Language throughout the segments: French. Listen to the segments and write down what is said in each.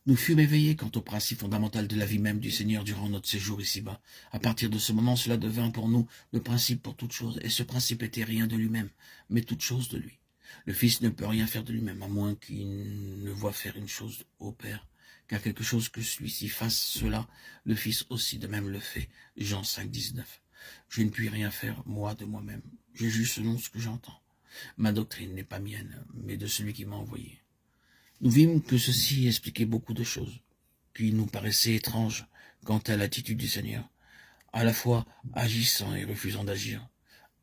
Nous fûmes éveillés quant au principe fondamental de la vie même du Seigneur durant notre séjour ici-bas. À partir de ce moment, cela devint pour nous le principe pour toute chose, et ce principe était rien de lui-même, mais toute chose de lui. Le Fils ne peut rien faire de lui-même, à moins qu'il ne voie faire une chose au Père, car quelque chose que celui-ci fasse cela, le Fils aussi de même le fait. Jean 5, 19. Je ne puis rien faire, moi, de moi-même. Je juge selon ce que j'entends. Ma doctrine n'est pas mienne, mais de celui qui m'a envoyé. Nous vîmes que ceci expliquait beaucoup de choses, qui nous paraissaient étranges quant à l'attitude du Seigneur, à la fois agissant et refusant d'agir,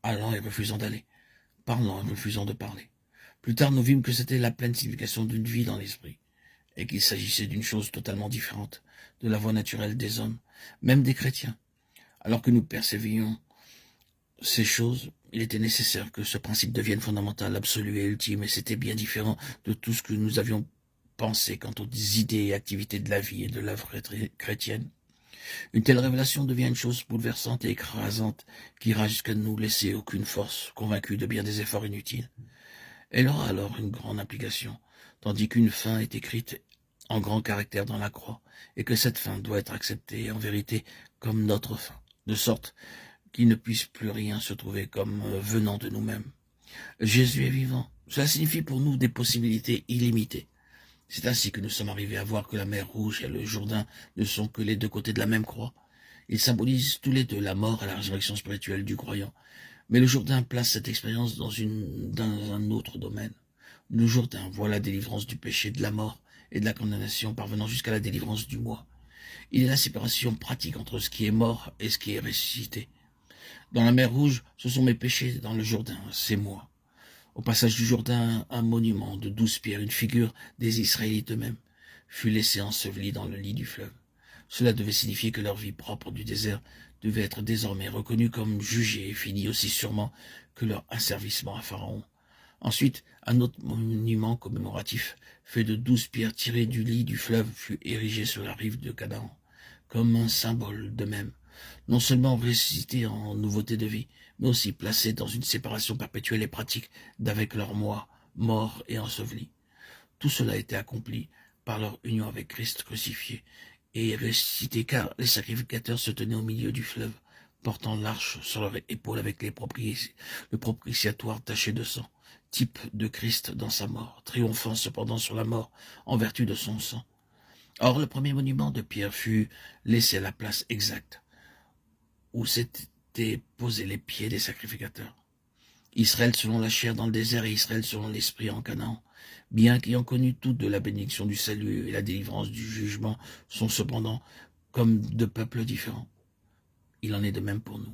allant et refusant d'aller, parlant et refusant de parler. Plus tard, nous vîmes que c'était la pleine signification d'une vie dans l'esprit, et qu'il s'agissait d'une chose totalement différente de la voie naturelle des hommes, même des chrétiens. Alors que nous percevions ces choses, il était nécessaire que ce principe devienne fondamental, absolu et ultime, et c'était bien différent de tout ce que nous avions pensé quant aux idées et activités de la vie et de l'œuvre chrétienne. Une telle révélation devient une chose bouleversante et écrasante qui ira jusqu'à ne nous laisser aucune force, convaincus de bien des efforts inutiles. Elle aura alors une grande implication, tandis qu'une fin est écrite en grand caractère dans la croix, et que cette fin doit être acceptée en vérité comme notre fin, de sorte qu'il ne puisse plus rien se trouver comme venant de nous-mêmes. Jésus est vivant. Cela signifie pour nous des possibilités illimitées. C'est ainsi que nous sommes arrivés à voir que la mer Rouge et le Jourdain ne sont que les deux côtés de la même croix. Ils symbolisent tous les deux la mort et la résurrection spirituelle du croyant. Mais le Jourdain place cette expérience dans un autre domaine. Le Jourdain voit la délivrance du péché, de la mort et de la condamnation, parvenant jusqu'à la délivrance du moi. Il est la séparation pratique entre ce qui est mort et ce qui est ressuscité. Dans la mer Rouge, ce sont mes péchés, dans le Jourdain, c'est moi. Au passage du Jourdain, un monument de 12 pierres, une figure des Israélites eux-mêmes, fut laissée ensevelie dans le lit du fleuve. Cela devait signifier que leur vie propre du désert devait être désormais reconnue comme jugée et finie aussi sûrement que leur asservissement à Pharaon. Ensuite, un autre monument commémoratif, fait de 12 pierres tirées du lit du fleuve, fut érigé sur la rive de Canaan, comme un symbole de même, non seulement ressuscité en nouveauté de vie, mais aussi placé dans une séparation perpétuelle et pratique d'avec leur moi, mort et enseveli. Tout cela a été accompli par leur union avec Christ crucifié et ressuscité, car les sacrificateurs se tenaient au milieu du fleuve, portant l'arche sur leur épaule avec le propitiatoire taché de sang, type de Christ dans sa mort, triomphant cependant sur la mort en vertu de son sang. Or, le premier monument de pierre fut laissé à la place exacte où s'étaient posés les pieds des sacrificateurs. Israël selon la chair dans le désert et Israël selon l'esprit en Canaan, bien qu'ayant connu toutes de la bénédiction du salut et la délivrance du jugement, sont cependant comme deux peuples différents. Il en est de même pour nous.